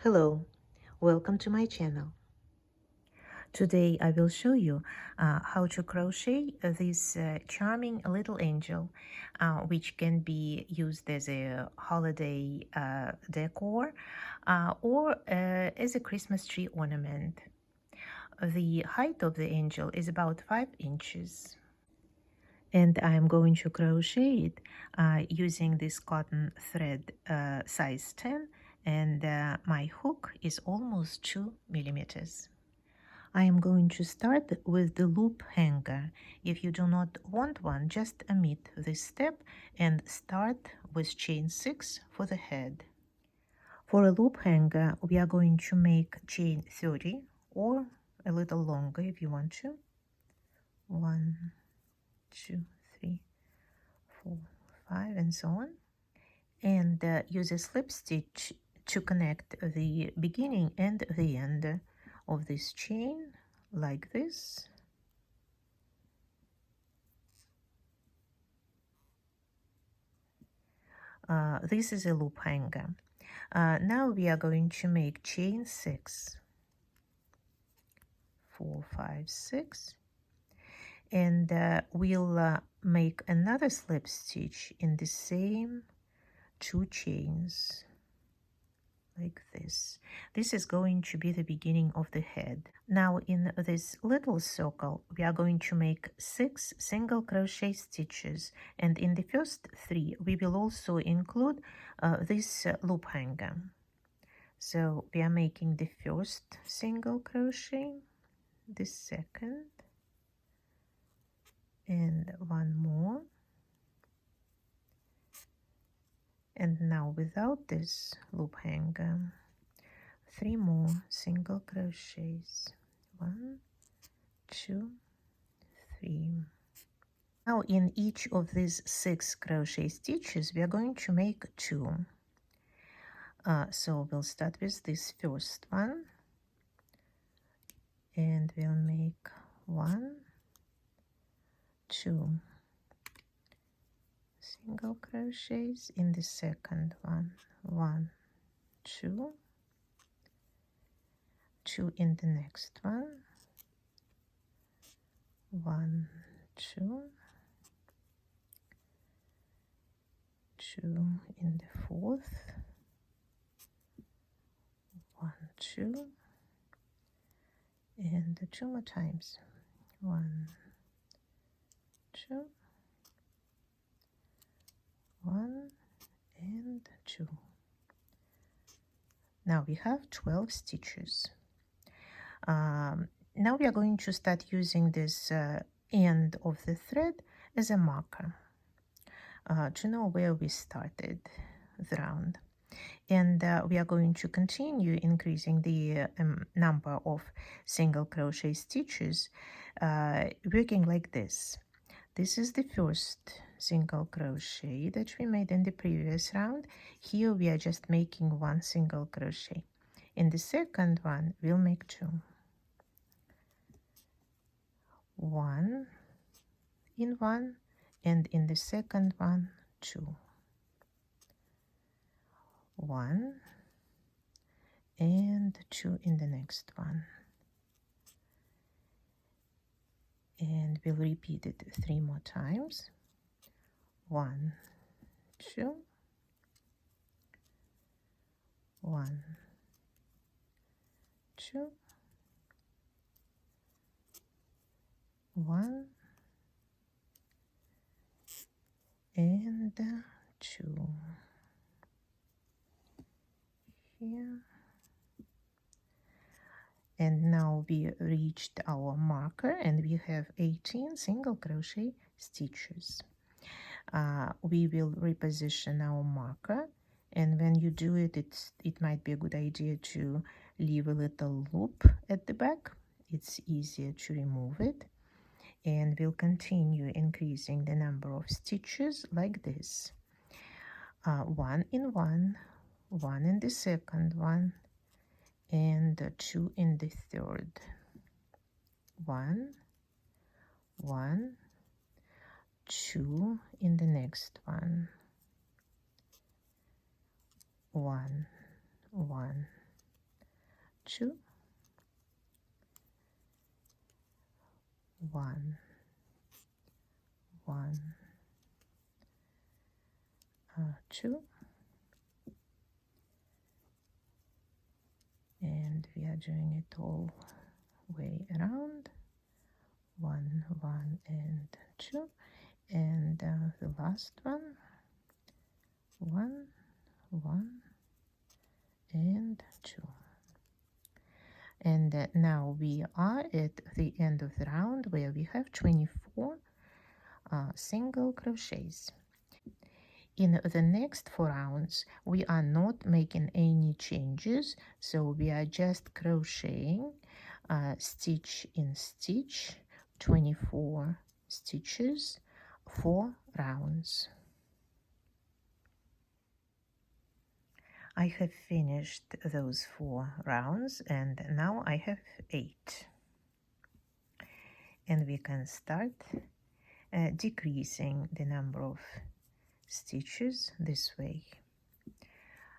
Hello, welcome to my channel. Today I will show you how to crochet this charming little angel, which can be used as a holiday decor or as a Christmas tree ornament. The height of the angel is about 5 inches. And I'm going to crochet it using this cotton thread size 10, and my hook is almost 2 millimeters. I am going to start with the loop hanger. If you do not want one, just omit this step and start with chain 6 for the head. For a loop hanger, we are going to make chain 30 or a little longer if you want to. 1, 2, 3, 4, 5, and so on. And use a slip stitch to connect the beginning and the end of this chain like this. This is a loop hanger. Now we are going to make chain 6, 4, 5, 6, and we'll make another slip stitch in the same 2 chains like this. This is going to be the beginning of the head. Now in this little circle we are going to make 6 single crochet stitches, and in the first 3 we will also include this loop hanger. So we are making the first single crochet, the second, and one more. And now without this loop hanger, 3 more single crochets. 1, 2, 3. Now in each of these 6 crochet stitches we are going to make 2. So we'll start with this first one, and we'll make 1, 2 single crochets. In the second one, 1, 2, 2 in the next one, 1, 2, 2 in the fourth, 1, 2, and 2 more times, 1, 2, 1, and 2. Now we have 12 stitches. Now we are going to start using this end of the thread as a marker to know where we started the round. And we are going to continue increasing the number of single crochet stitches, working like this. This is the first single crochet that we made in the previous round. Here we are just making 1 single crochet. In the second one we'll make 2. 1 in one, and in the second one 2. 1 and 2 in the next one, and we'll repeat it 3 more times. 1, 2, 1, 2, 1, and 2 here. And now we reached our marker and we have 18 single crochet stitches. We will reposition our marker, and when you do it, it might be a good idea to leave a little loop at the back. It's easier to remove it. And we'll continue increasing the number of stitches like this. 1 in one, 1 in the second one, and 2 in the third. 1, 1, 2 in the next one. 1, 1, 2, 1, 1, 2, and we are doing it all way around, 1, 1, and 2, and the last one, 1, 1, and 2. And now we are at the end of the round where we have 24 single crochets. In the next 4 rounds, we are not making any changes, so we are just crocheting stitch in stitch, 24 stitches, 4 rounds. I have finished those 4 rounds, and now I have 8. And we can start decreasing the number of stitches this way.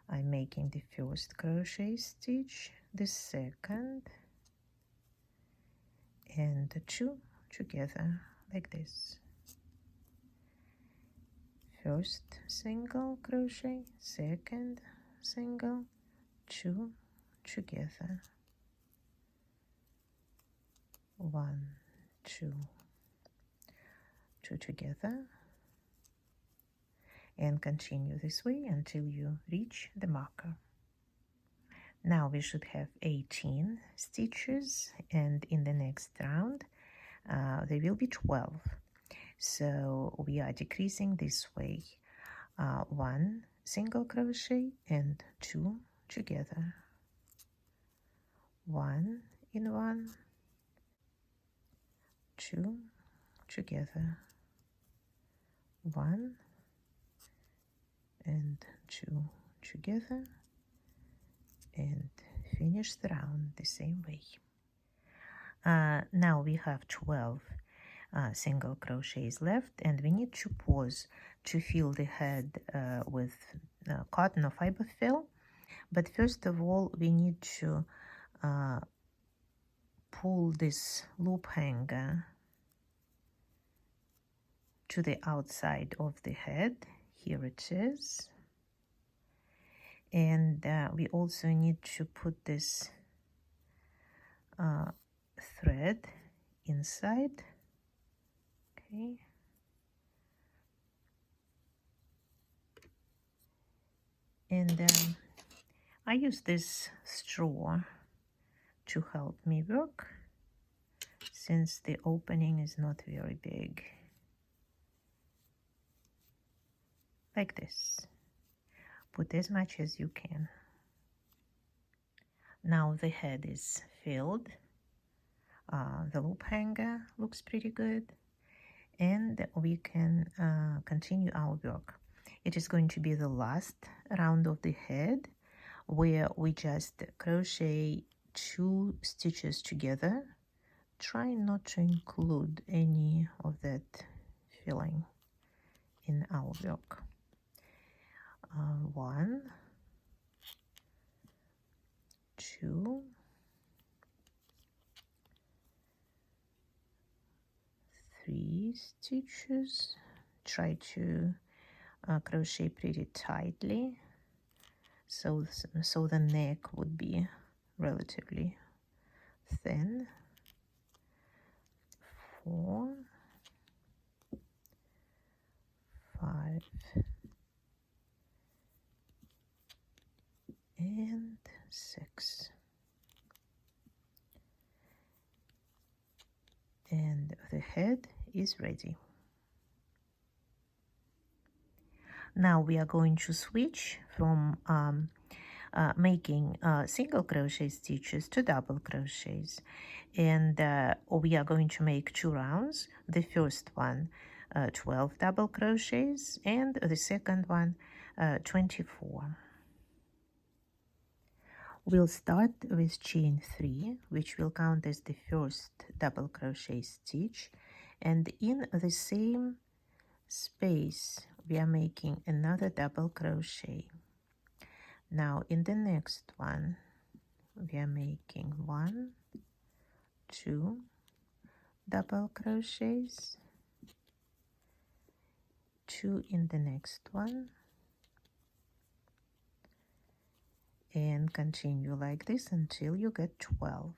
I'm making the first crochet stitch, the second, and the 2 together like this. First single crochet, second single, 2 together, 1, 2, 2 together, and continue this way until you reach the marker. Now we should have 18 stitches, and in the next round there will be 12. So we are decreasing this way, 1 single crochet and 2 together, 1 in 1, 2 together, 1 and 2 together, and finish the round the same way. Now we have 12 single crochets left, and we need to pause to fill the head with cotton or fiber fill. But first of all, we need to pull this loop hanger to the outside of the head. Here it is. And we also need to put this thread inside. Okay. And I use this straw to help me work, since the opening is not very big. Like this. Put as much as you can. Now the head is filled. The loop hanger looks pretty good, and we can continue our work. It is going to be the last round of the head, where we just crochet 2 stitches together. Try not to include any of that filling in our work. 1, 2, 3 stitches. Try to crochet pretty tightly, so the neck would be relatively thin. 4, 5, and 6. And the head is ready. Now we are going to switch from making single crochet stitches to double crochets, and we are going to make 2 rounds. The first one 12 double crochets, and the second one 24. We'll start with chain 3, which will count as the first double crochet stitch, and in the same space we are making another double crochet. Now in the next one we are making 1, 2 double crochets, 2 in the next one, and continue like this until you get 12.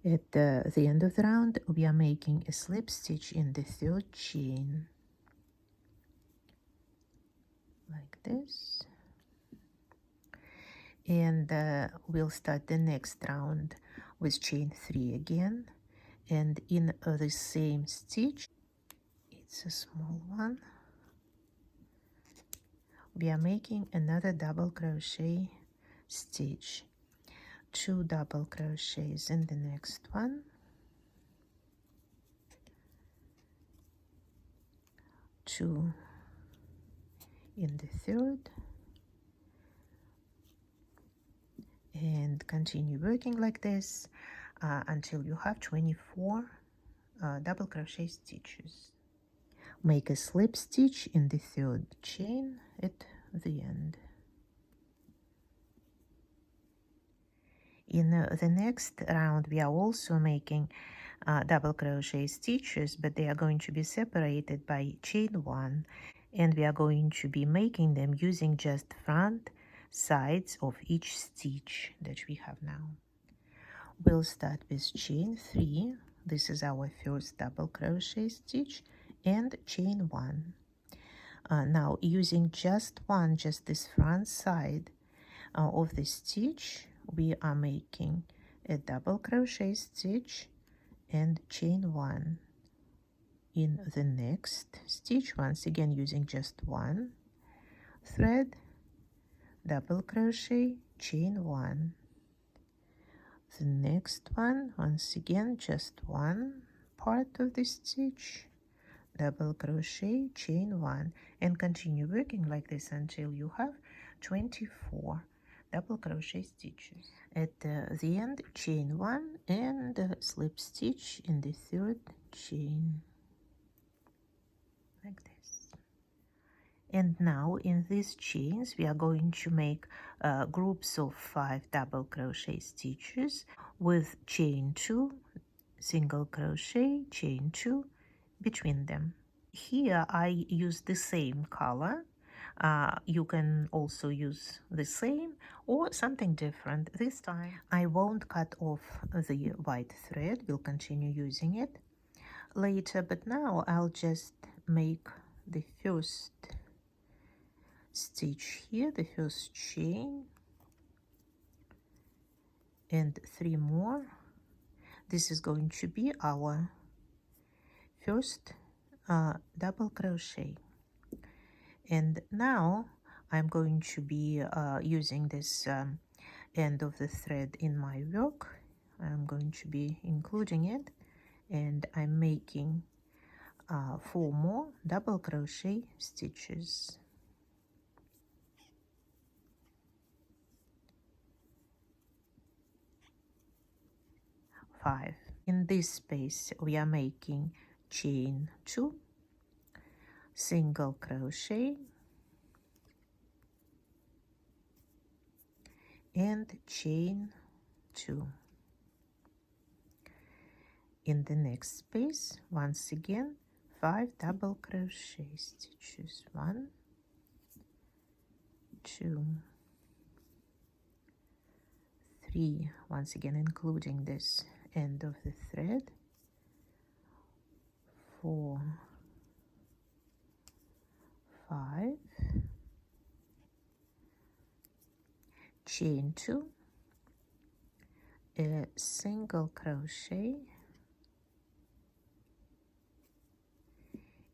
At the end of the round, we are making a slip stitch in the 3rd chain, like this. And we'll start the next round with chain 3 again, and in the same stitch, it's a small one, we are making another double crochet stitch, 2 double crochets in the next one, 2 in the 3rd, and continue working like this until you have 24 double crochet stitches. Make a slip stitch in the 3rd chain at the end. In the next round, we are also making double crochet stitches, but they are going to be separated by chain 1, and we are going to be making them using just front sides of each stitch that we have now. We'll start with chain 3. This is our first double crochet stitch, and chain 1. Now using just this front side of the stitch, we are making a double crochet stitch and chain 1 in the next stitch, once again using just 1 thread, double crochet, chain 1. The next one, once again just 1 part of the stitch, double crochet, chain 1, and continue working like this until you have 24 double crochet stitches. At the end, chain 1 and slip stitch in the 3rd chain, like this. And now in these chains we are going to make groups of 5 double crochet stitches with chain 2, single crochet, chain 2 between them. Here I use the same color. You can also use the same or something different. This time I won't cut off the white thread, we'll continue using it later, but now I'll just make the first stitch here, the first chain, and 3 more. This is going to be our first double crochet. And now I'm going to be using this end of the thread in my work. I'm going to be including it, and I'm making 4 more double crochet stitches. 5. In this space we are making chain 2, single crochet, and chain 2. In the next space, once again, 5 double crochet stitches, 1, 2, 3, once again including this end of the thread, 4, 5, chain 2, a single crochet,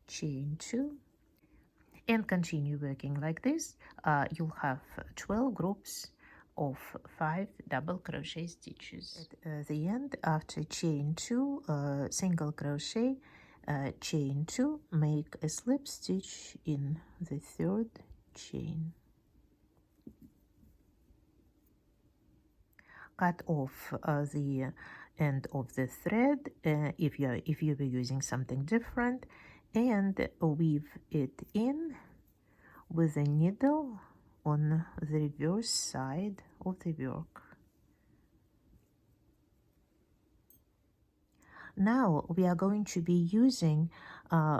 chain 2, and continue working like this. You'll have 12 groups of 5 double crochet stitches. At the end, after chain 2, single crochet, chain 2, make a slip stitch in the 3rd chain. Cut off the end of the thread if you were using something different, and weave it in with a needle on the reverse side of the work. Now we are going to be using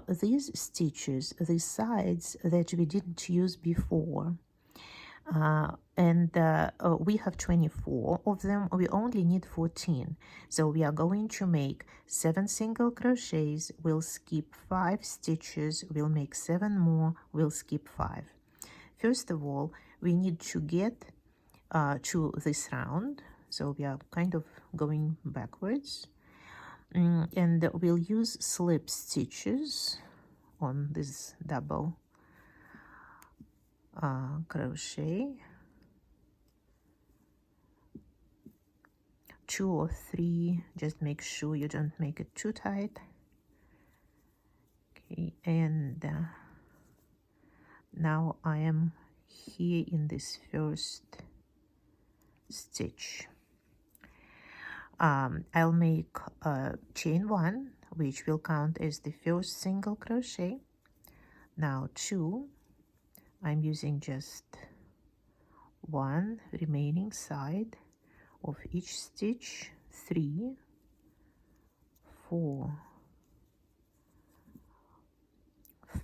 these stitches, these sides that we didn't use before. We have 24 of them. We only need 14. So we are going to make 7 single crochets. We'll skip 5 stitches. We'll make 7 more. We'll skip 5. First of all, we need to get to this round. So we are kind of going backwards. And we'll use slip stitches on this double crochet. 2 or 3, just make sure you don't make it too tight. Okay, and now I am here in this first stitch. I'll make chain 1, which will count as the first single crochet. Now 2, I'm using just 1 remaining side of each stitch. 3, 4,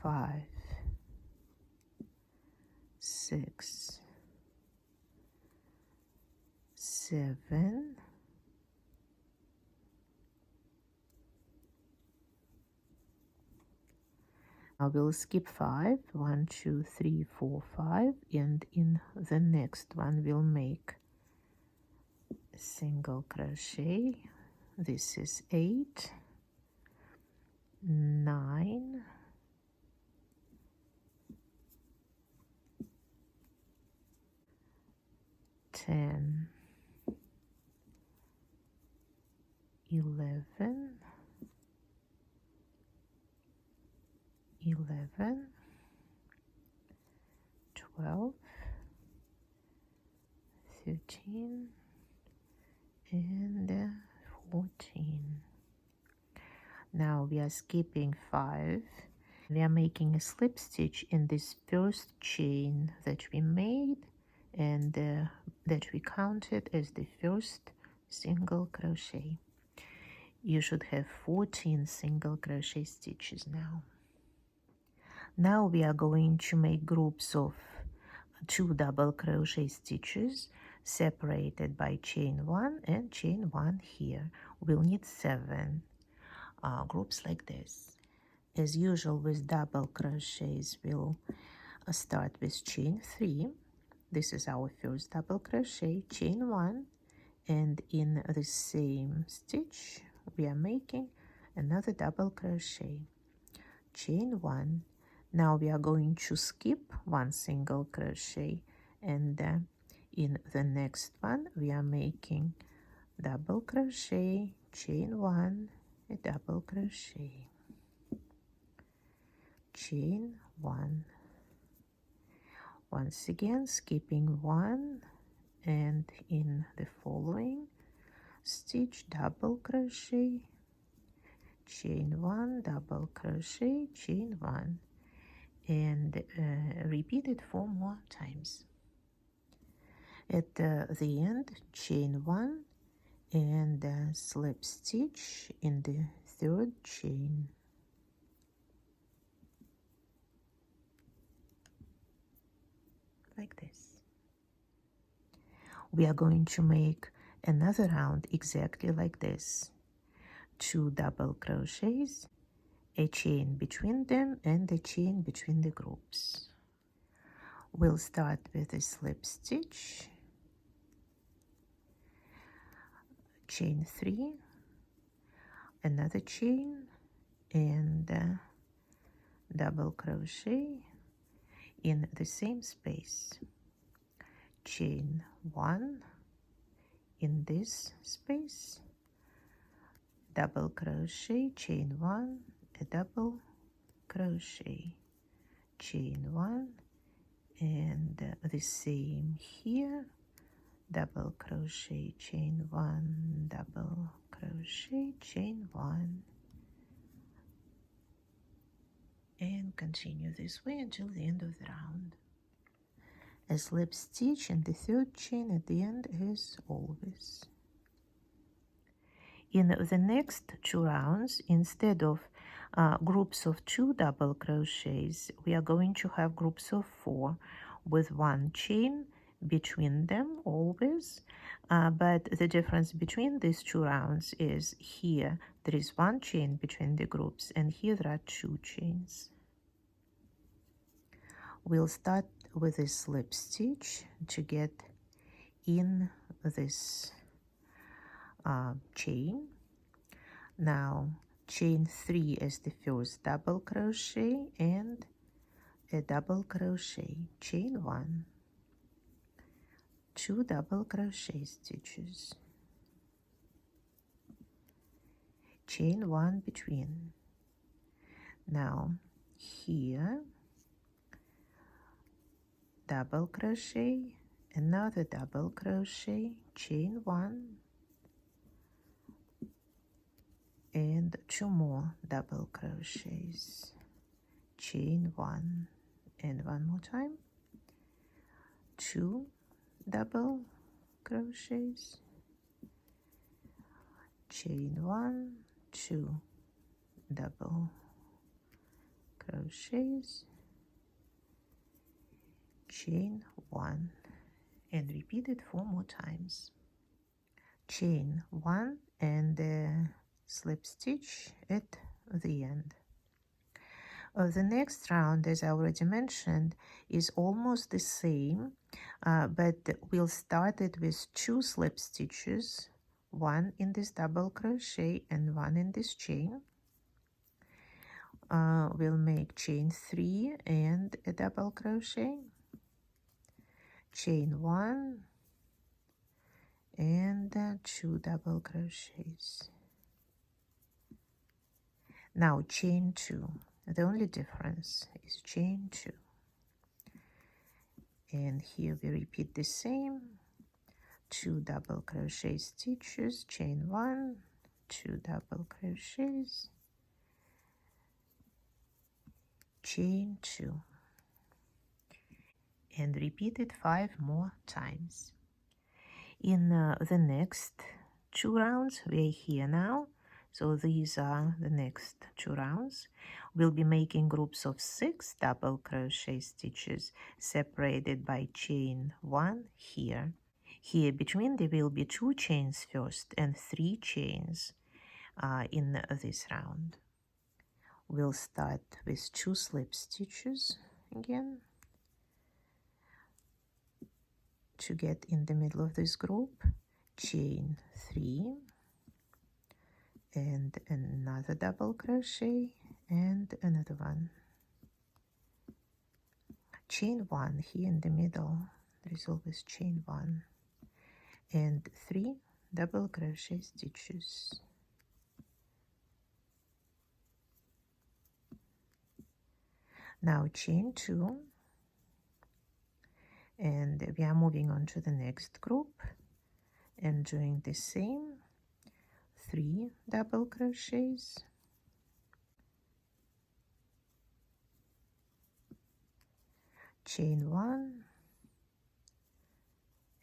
5, 6, 7, 8. I will skip 5. 1, 2, 3, 4, 5, and in the next one we'll make a single crochet. This is 8, 9, 10, 11, 12, 13, and 14. Now we are skipping 5. We are making a slip stitch in this first chain that we made and that we counted as the first single crochet. You should have 14 single crochet stitches now. Now we are going to make groups of 2 double crochet stitches separated by chain 1 and chain 1 here. We'll need 7 groups like this. As usual with double crochets, we'll start with chain 3. This is our first double crochet, chain 1, and in the same stitch we are making another double crochet, chain 1. Now we are going to skip 1 single crochet, and in the next one we are making double crochet, chain 1, a double crochet, chain 1. Once again skipping 1, and in the following stitch double crochet, chain 1, double crochet, chain 1, and repeat it 4 more times. At the end, chain 1 and slip stitch in the 3rd chain. Like this. We are going to make another round exactly like this. 2 double crochets, a chain between them, and a chain between the groups. We'll start with a slip stitch, chain 3, another chain, and double crochet in the same space, chain 1 in this space, double crochet, chain 1, a double crochet, chain 1, and the same here, double crochet, chain 1, double crochet, chain 1, and continue this way until the end of the round. A slip stitch in the 3rd chain at the end as always. In the next 2 rounds, instead of groups of 2 double crochets, we are going to have groups of 4 with 1 chain between them always, but the difference between these 2 rounds is here there is 1 chain between the groups and here there are 2 chains. We'll start with a slip stitch to get in this chain. Now chain 3 as the first double crochet and a double crochet, chain 1, 2 double crochet stitches, chain 1 between. Now here double crochet, another double crochet, chain 1, and 2 more double crochets, chain 1, and 1 more time, 2 double crochets, chain 1, 2 double crochets, chain 1, and repeat it 4 more times. Chain 1 and slip stitch at the end. The next round, as I already mentioned, is almost the same, but we'll start it with 2 slip stitches, 1 in this double crochet and 1 in this chain. We'll make chain 3 and a double crochet, chain 1 and 2 double crochets. Now chain 2. The only difference is chain 2. And here we repeat the same, 2 double crochet stitches, chain 1, 2 double crochets, chain 2, and repeat it 5 more times. In the next 2 rounds, we are here now, so these are the next 2 rounds. We'll be making groups of 6 double crochet stitches separated by chain 1 here. Here between there will be 2 chains first and 3 chains in this round. We'll start with 2 slip stitches again to get in the middle of this group, chain 3 and another double crochet and another one, chain 1 here in the middle. There is always chain 1 and 3 double crochet stitches. Now chain 2, and we are moving on to the next group and doing the same, 3 double crochets, chain 1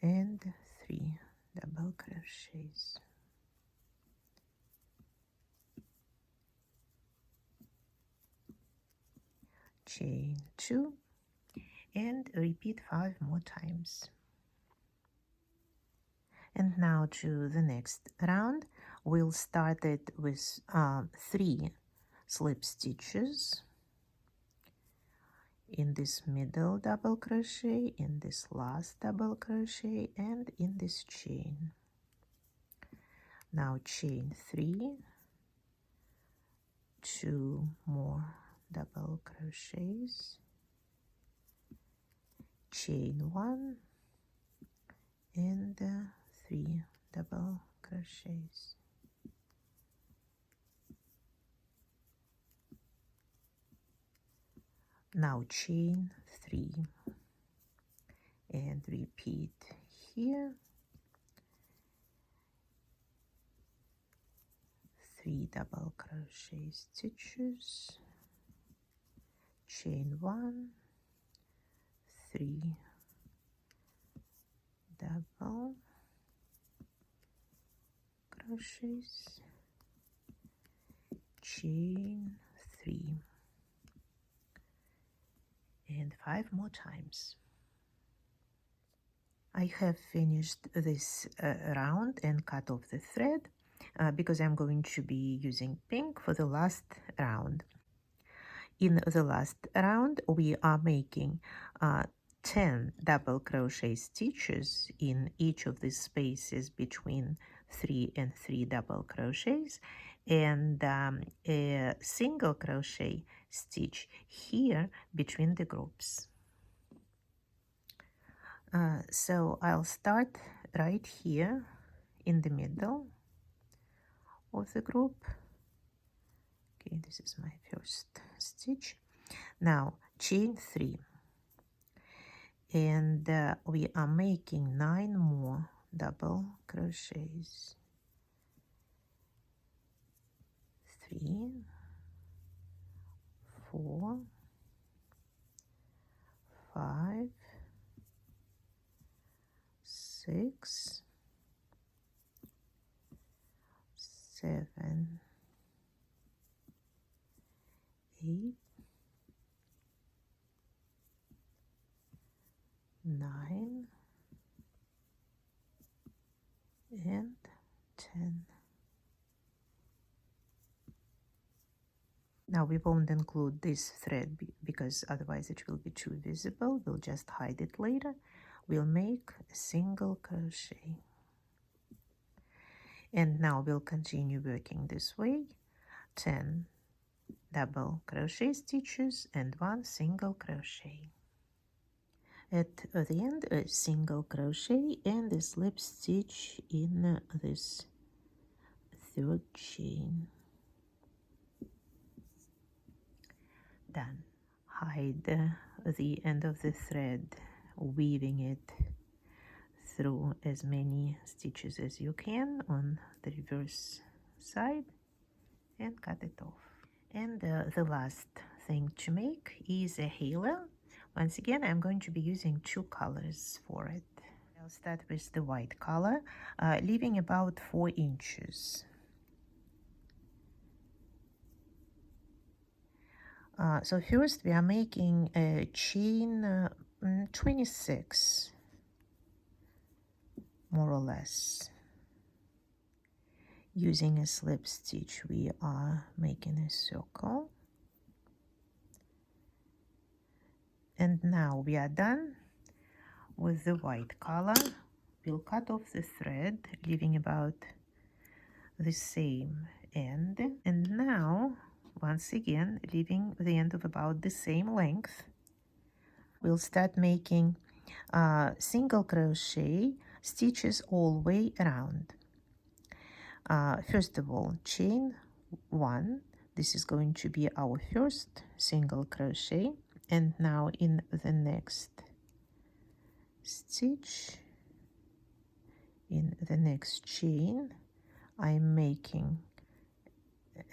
and 3 double crochets. Chain 2 and repeat 5 more times. And now to the next round. We'll start it with 3 slip stitches in this middle double crochet, in this last double crochet, and in this chain. Now chain 3, 2 more double crochets, chain 1 and 3 double crochets. Now chain 3 and repeat here, 3 double crochet stitches, chain 1, 3 double crochets, chain 3, and 5 more times. I have finished this round and cut off the thread because I'm going to be using pink for the last round. In the last round, we are making 10 double crochet stitches in each of the spaces between 3 and 3 double crochets, and a single crochet stitch here between the groups. So I'll start right here in the middle of the group. Okay, this is my first stitch. Now chain 3, and we are making 9 more double crochets. 3, 4, 5, 6, 7, 8, 9, and 10. Now we won't include this thread because otherwise it will be too visible. We'll just hide it later. We'll make a single crochet. And now we'll continue working this way. 10 double crochet stitches and 1 single crochet. At the end, a single crochet and a slip stitch in this third chain. Done. Hide the end of the thread, weaving it through as many stitches as you can on the reverse side, and cut it off. And the last thing to make is a halo. Once again, I'm going to be using 2 colors for it. I'll start with the white color, leaving about 4 inches. So first we are making a chain 26, more or less. Using a slip stitch, we are making a circle. And now we are done with the white color. We'll cut off the thread, leaving about the same end. And now, once again, leaving the end of about the same length, we'll start making single crochet stitches all the way around. First of all, chain 1. This is going to be our first single crochet. And now in the next stitch, in the next chain, I'm making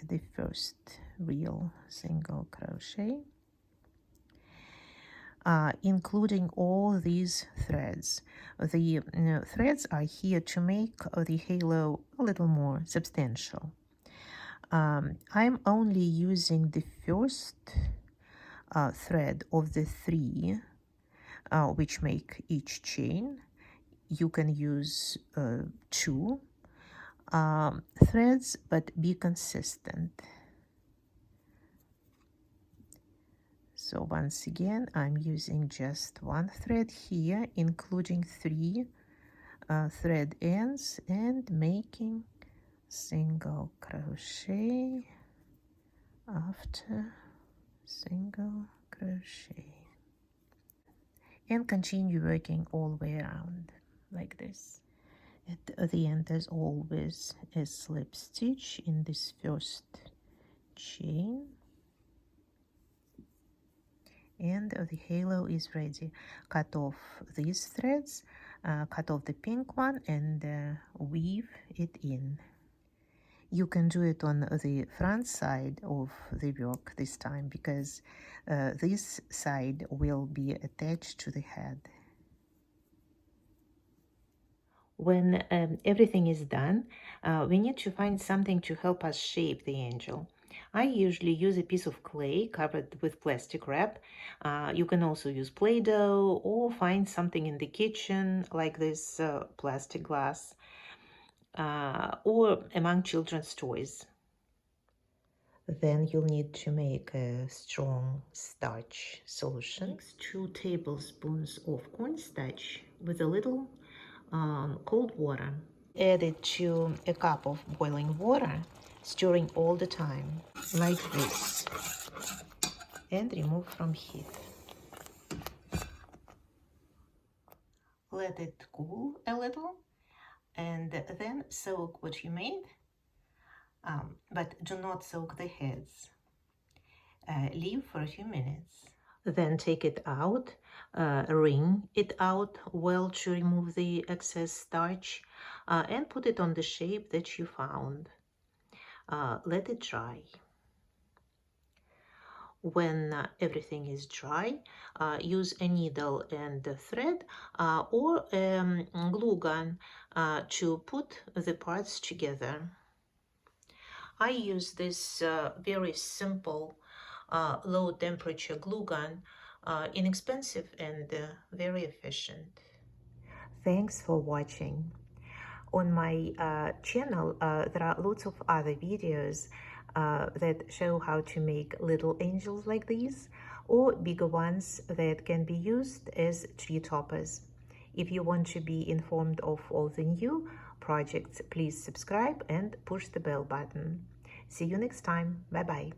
the first real single crochet, including all these threads. The threads are here to make the halo a little more substantial. I'm only using the first thread of the 3 which make each chain. You can use 2 threads, but be consistent. So once again, I'm using just 1 thread here, including 3 thread ends, and making single crochet after single crochet, and continue working all the way around like this. At the end, as always, a slip stitch in this first chain, and the halo is ready. Cut off these threads, cut off the pink one, and weave it in. You can do it on the front side of the work this time, because this side will be attached to the head. When everything is done, we need to find something to help us shape the angel. I usually use a piece of clay covered with plastic wrap. You can also use Play-Doh or find something in the kitchen like this plastic glass or among children's toys. Then you'll need to make a strong starch solution. Mix 2 tablespoons of cornstarch with a little cold water. Add it to a cup of boiling water, stirring all the time, like this, and remove from heat. Let it cool a little, and then soak what you made, but do not soak the heads. Leave for a few minutes. Then take it out, wring it out well to remove the excess starch, and put it on the shape that you found. Let it dry. When everything is dry, use a needle and a thread or glue gun to put the parts together. I use this very simple low temperature glue gun, inexpensive and very efficient. Thanks for watching. On my channel, there are lots of other videos that show how to make little angels like these, or bigger ones that can be used as tree toppers. If you want to be informed of all the new projects, please subscribe and push the bell button. See you next time. Bye bye.